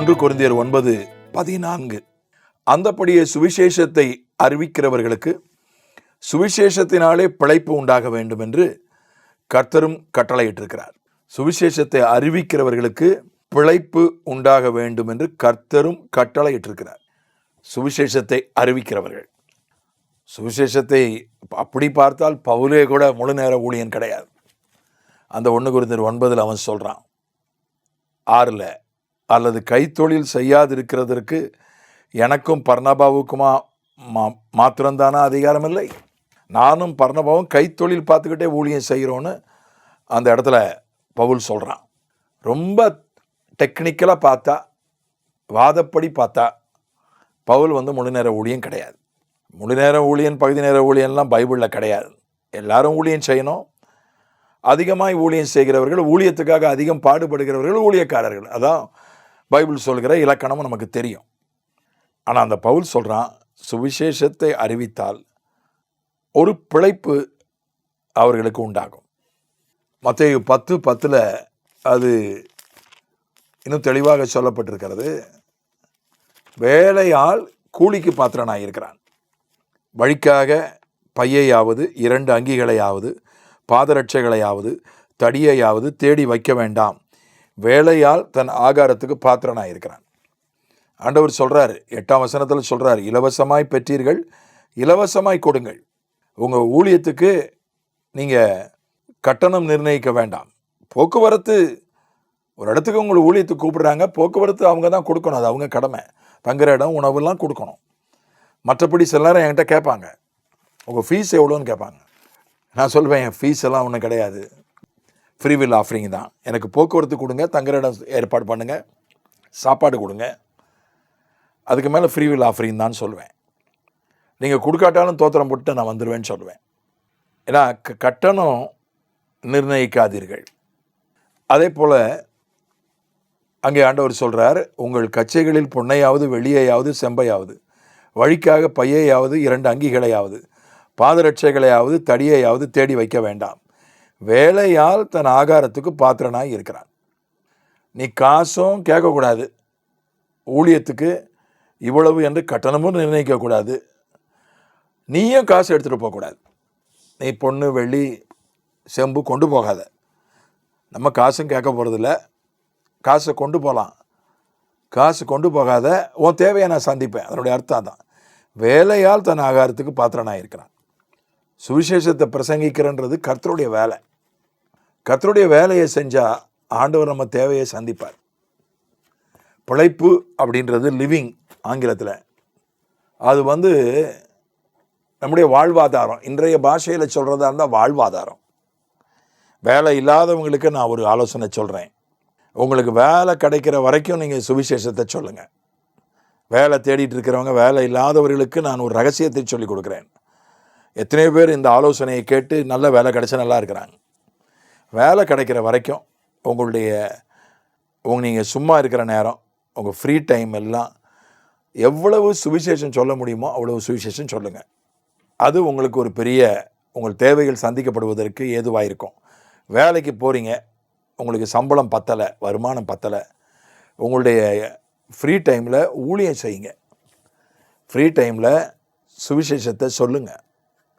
1 கொரிந்தியர் 9:14. அந்தப்படியே சுவிசேஷத்தை அறிவிக்கிறவர்களுக்கு சுவிசேஷத்தினாலே பிழைப்பு உண்டாக வேண்டும் என்று கர்த்தரும் கட்டளையிட்டிருக்கிறார். சுவிசேஷத்தை அறிவிக்கிறவர்களுக்கு பிழைப்பு உண்டாக வேண்டும் என்று கர்த்தரும் கட்டளையிட்டிருக்கிறார். சுவிசேஷத்தை அறிவிக்கிறவர்கள், சுவிசேஷத்தை அப்படி பார்த்தால் பவுலே கூட முழு நேர ஊழியன் கிடையாது. அந்த 1 கொரிந்தியர் 9 அவன் சொல்றான் 6 அல்லது கைத்தொழில் செய்யாதிருக்கிறதற்கு எனக்கும் பர்னபாவுக்குமா மாத்திரம்தானா அதிகாரம் இல்லை? நானும் பர்னபாவும் கைத்தொழில் பார்த்துக்கிட்டே ஊழியம் செய்கிறோன்னு அந்த இடத்துல பவுல் சொல்கிறான். ரொம்ப டெக்னிக்கலாக பார்த்தா, வாதப்படி பார்த்தா பவுல் முழு நேர ஊழியம் கிடையாது. முழு நேர ஊழியன், பகுதி நேர ஊழியன்லாம் பைபிளில் கிடையாது. எல்லாரும் ஊழியம் செய்யணும். அதிகமாய் ஊழியம் செய்கிறவர்கள், ஊழியத்துக்காக அதிகம் பாடுபடுகிறவர்கள் ஊழியக்காரர்கள். அதான் பைபிள் சொல்கிற இலக்கணமும் நமக்கு தெரியும். ஆனால் அந்த பவுல் சொல்கிறான், சுவிசேஷத்தை அறிவித்தால் ஒரு பிழைப்பு அவர்களுக்கு உண்டாகும். மத்தேயு 10:10 அது இன்னும் தெளிவாக சொல்லப்பட்டிருக்கிறது. வேலையால் கூலிக்கு பாத்திரனாக இருக்கிறான். வழிக்காக பையையாவது 2 அங்கிகளையாவது பாதரட்சைகளையாவது தடியையாவது தேடி வைக்க வேண்டாம். வேலையால் தன் ஆகாரத்துக்கு பாத்திரனாக இருக்கிறான். ஆண்டவர் சொல்கிறார், 8ஆம் வசனத்தில் சொல்கிறார், இலவசமாய் பெற்றீர்கள், இலவசமாய் கொடுங்கள். உங்கள் ஊழியத்துக்கு நீங்கள் கட்டணம் நிர்ணயிக்க வேண்டாம். போக்குவரத்து, ஒரு இடத்துக்கு உங்களை ஊழியத்துக்கு கூப்பிடுறாங்க, போக்குவரத்து அவங்க தான் கொடுக்கணும், அது அவங்க கடமை. தங்குற இடம், உணவுலாம் கொடுக்கணும். மற்றபடி சில நேரம் என்கிட்ட கேட்பாங்க, உங்கள் ஃபீஸ் எவ்வளோன்னு கேட்பாங்க. நான் சொல்வேன், என் ஃபீஸ் எல்லாம் ஒன்றும் கிடையாது, ஃப்ரீவில் ஆஃபரிங் தான். எனக்கு போக்குவரத்து கொடுங்க, தங்குற இடம் ஏற்பாடு பண்ணுங்கள், சாப்பாடு கொடுங்க, அதுக்கு மேலே ஃப்ரீவில் ஆஃபரிங் தான் சொல்லுவேன். நீங்கள் கொடுக்காட்டாலும் தோத்திரம் போட்டு நான் வந்துடுவேன்னு சொல்லுவேன். ஏன்னா கட்டணம் நிர்ணயிக்காதீர்கள். அதே போல் அங்கே ஆண்டவர் சொல்கிறார், உங்கள் கச்சைகளில் பொன்னையாவது வெள்ளியையாவது செம்பையாவது வழிக்காக பையையாவது 2 அங்கிகளையாவது பாதரட்சைகளையாவது தடியையாவது தேடி வைக்க வேண்டாம். வேலையால் தன் ஆகாரத்துக்கு பாத்திரனாய் இருக்கிறான். நீ காசும் கேட்கக்கூடாது, ஊழியத்துக்கு இவ்வளவு என்று கட்டணமும் நிர்ணயிக்கக்கூடாது, நீயும் காசு எடுத்துகிட்டு போகக்கூடாது. நீ பொண்ணு வெள்ளி செம்பு கொண்டு போகாத. நம்ம காசும் கேட்க போகிறதில்ல, காசை கொண்டு போகலாம், காசு கொண்டு போகாத, உன் தேவையை நான் சந்திப்பேன். அதனுடைய அர்த்தம் தான். வேலையால் தன் ஆகாரத்துக்கு பாத்திரனாக இருக்கிறான். சுவிசேஷத்தை பிரசங்கிக்கிறன்றது கர்த்தருடைய வேலை. கர்த்தருடைய வேலையை செஞ்சால் ஆண்டவர் நம்ம தேவையை சந்திப்பார். பிழைப்பு அப்படின்றது லிவிங் ஆங்கிலத்தில். அது நம்முடைய வாழ்வாதாரம். இன்றைய பாஷையில் சொல்கிறதா இருந்தால் வாழ்வாதாரம். வேலை இல்லாதவங்களுக்கு நான் ஒரு ஆலோசனை சொல்கிறேன். உங்களுக்கு வேலை கிடைக்கிற வரைக்கும் நீங்கள் சுவிசேஷத்தை சொல்லுங்கள். வேலை தேடிட்டு இருக்கிறவங்க, வேலை இல்லாதவர்களுக்கு நான் ஒரு ரகசியத்தை சொல்லி கொடுக்குறேன். எத்தனையோ பேர் இந்த ஆலோசனையை கேட்டு நல்ல வேலை கிடைச்சா நல்லா இருக்கிறாங்க. வேலை கிடைக்கிற வரைக்கும் நீங்கள் சும்மா இருக்கிற நேரம், உங்கள் ஃப்ரீ டைம் எல்லாம் எவ்வளவு சுவிசேஷம் சொல்ல முடியுமோ அவ்வளவு சுவிசேஷம் சொல்லுங்கள். அது உங்களுக்கு ஒரு பெரிய, உங்கள் தேவைகள் சந்திக்கப்படுவதற்கு ஏதுவாக இருக்கும். வேலைக்கு போகிறீங்க, உங்களுக்கு சம்பளம் பத்தலை, வருமானம் பத்தலை, உங்களுடைய ஃப்ரீ டைமில் ஊழியம் செய்யுங்க. ஃப்ரீ டைமில் சுவிசேஷத்தை சொல்லுங்கள்.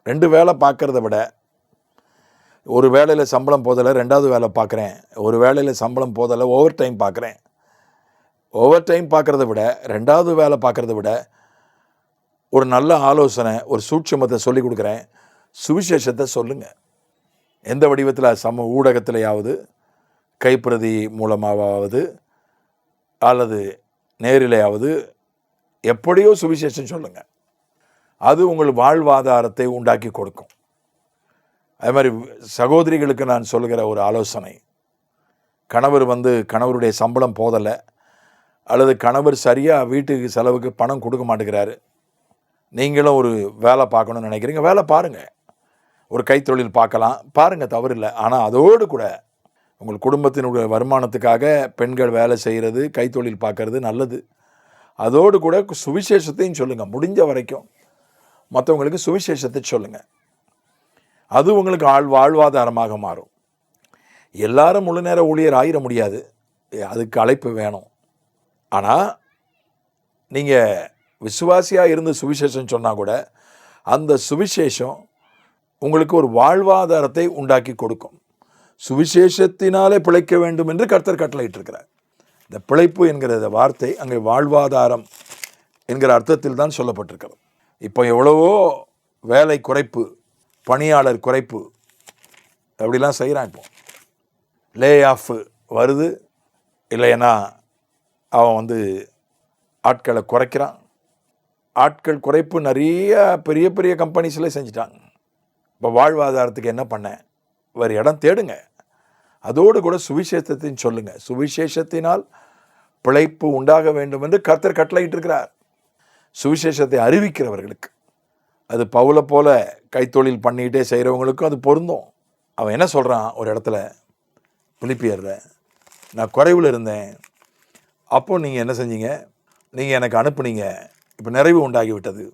2 வேலை பார்க்குறத விட, ஒரு வேலையில் சம்பளம் போதலை 2வது வேலை பார்க்குறேன், ஒரு வேலையில் சம்பளம் போதலை ஓவர் டைம் பார்க்குறேன், ஓவர் டைம் பார்க்குறத விட 2வது வேலை பார்க்குறத விட ஒரு நல்ல ஆலோசனை, ஒரு சூட்சுமத்தை சொல்லி கொடுக்குறேன், சுவிசேஷத்தை சொல்லுங்கள். எந்த வடிவத்தில், ஊடகத்திலேயாவது, கைப்பிரதி மூலமாவது அல்லது நேரிலேயாவது, எப்படியோ சுவிசேஷம் சொல்லுங்கள். அது உங்கள் வாழ்வாதாரத்தை உண்டாக்கி கொடுக்கும். அது மாதிரி சகோதரிகளுக்கு நான் சொல்லுகிற ஒரு ஆலோசனை, கணவருடைய சம்பளம் போதலை, அல்லது கணவர் சரியாக வீட்டுக்கு செலவுக்கு பணம் கொடுக்க மாட்டேங்கிறாரு, நீங்களும் ஒரு வேலை பார்க்கணும்னு நினைக்கிறீங்க, வேலை பாருங்கள். ஒரு கைத்தொழில் பார்க்கலாம், பாருங்கள், தவறில்லை. ஆனால் அதோடு கூட உங்கள் குடும்பத்தினுடைய வருமானத்துக்காக பெண்கள் வேலை செய்கிறது, கைத்தொழில் பார்க்கறது நல்லது. அதோடு கூட சுவிசேஷத்தையும் சொல்லுங்கள். முடிஞ்ச வரைக்கும் மற்றவங்களுக்கு சுவிசேஷத்தை சொல்லுங்கள். அது உங்களுக்கு வாழ்வாதாரமாக மாறும். எல்லாரும் முழு நேர ஊழியர் ஆயிட முடியாது, அதுக்கு அழைப்பு வேணும். ஆனால் நீங்கள் விசுவாசியாக இருந்து சுவிசேஷம் சொன்னால் கூட அந்த சுவிசேஷம் உங்களுக்கு ஒரு வாழ்வாதாரத்தை உண்டாக்கி கொடுக்கும். சுவிசேஷத்தினாலே பிழைக்க வேண்டும் என்று கர்த்தர் கட்டளையிட்டிருக்கிறார். இந்த பிழைப்பு என்கிற வார்த்தை அங்கே வாழ்வாதாரம் என்கிற அர்த்தத்தில் தான் சொல்லப்பட்டிருக்கிறது. இப்போ எவ்வளவோ வேலை குறைப்பு, பணியாளர் குறைப்பு அப்படிலாம் செய்கிறான். இப்போ லே ஆஃப் வருது, இல்லைன்னா அவன் ஆட்களை குறைக்கிறான். ஆட்கள் குறைப்பு நிறைய பெரிய பெரிய கம்பெனிஸில் செஞ்சிட்டாங்க. இப்போ வாழ்வாதாரத்துக்கு என்ன பண்ண? வேறு இடம் தேடுங்க. அதோடு கூட சுவிசேஷத்தின் சொல்லுங்கள். சுவிசேஷத்தினால் பிழைப்பு உண்டாக வேண்டும் என்று கர்த்தர் கட்டளையிட்டிருக்கிறார். சுவிசேஷத்தை அறிவிக்கிறவர்களுக்கு, அது பவுலை போல கைத்தொழில் பண்ணிக்கிட்டே செய்கிறவங்களுக்கும் அது பொருந்தும். அவன் என்ன சொல்கிறான் ஒரு இடத்துல, பிலிப்பியரில், நான் குறைவில் இருந்தேன், அப்போது நீங்கள் என்ன செஞ்சீங்க? நீங்கள் எனக்கு அனுப்புனீங்க, இப்போ நிறைவு உண்டாகிவிட்டது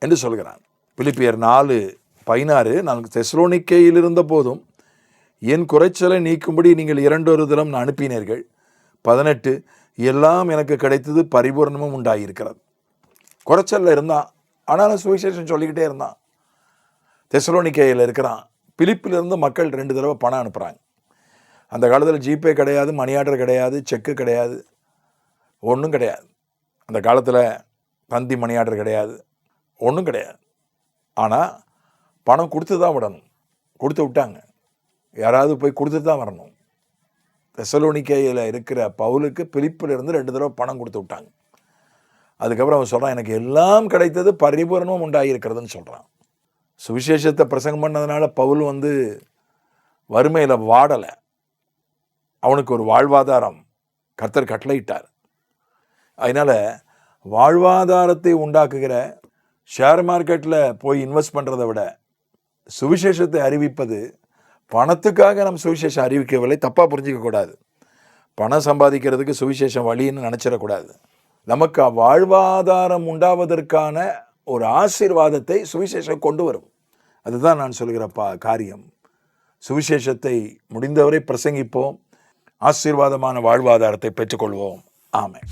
என்று சொல்கிறான். பிலிப்பியர் 4:16, நான் தெசலோனிக்கேயில் இருந்த போதும் என் குறைச்சலை நீக்கும்படி நீங்கள் 2 தரம் அனுப்பினீர்கள். 18, எல்லாம் எனக்கு கிடைத்தது, பரிபூர்ணமும் உண்டாகியிருக்கிறது. குறைச்சலில் இருந்தான், ஆனாலும் சுவிசேஷம் சொல்லிக்கிட்டே இருந்தான். தெசலோனிக்கேயில் இருக்கிறான். பிலிப்பிலிருந்து மக்கள் 2 தடவை பணம் அனுப்புகிறாங்க. அந்த காலத்தில் ஜிபே கிடையாது, மணி ஆர்டர் கிடையாது, செக்கு கிடையாது, ஒன்றும் கிடையாது. அந்த காலத்தில் தந்தி மணி ஆர்டர் கிடையாது, ஒன்றும் கிடையாது. ஆனால் பணம் கொடுத்து தான் விடணும். கொடுத்து விட்டாங்க. யாராவது போய் கொடுத்துட்டு தான் வரணும். தெசலோனிக்கேயில் இருக்கிற பவுலுக்கு பிலிப்பிலிருந்து 2 தடவை பணம் கொடுத்து விட்டாங்க. அதுக்கப்புறம் அவன் சொல்கிறான், எனக்கு எல்லாம் கிடைத்தது, பரிபூரணமும் உண்டாகியிருக்கிறதுன்னு சொல்கிறான். சுவிசேஷத்தை பிரசங்கம் பண்ணதுனால பவுல் வறுமையில் வாடலை. அவனுக்கு ஒரு வாழ்வாதாரம் கர்த்தர் கட்டளையிட்டார். அதனால் வாழ்வாதாரத்தை உண்டாக்குகிற ஷேர் மார்க்கெட்டில் போய் இன்வெஸ்ட் பண்ணுறதை விட சுவிசேஷத்தை அறிவிப்பது, பணத்துக்காக நம்ம சுவிசேஷம் அறிவிக்கவில்லை, தப்பாக புரிஞ்சிக்கக்கூடாது. பணம் சம்பாதிக்கிறதுக்கு சுவிசேஷம் வழின்னு நினச்சிடக்கூடாது. நமக்கு வாழ்வாதாரம் உண்டாவதற்கான ஒரு ஆசீர்வாதத்தை சுவிசேஷம் கொண்டு வரும். அதுதான் நான் சொல்கிற காரியம். சுவிசேஷத்தை முடிந்தவரை பிரசங்கிப்போம், ஆசீர்வாதமான வாழ்வாதாரத்தை பெற்றுக்கொள்வோம். ஆமென்.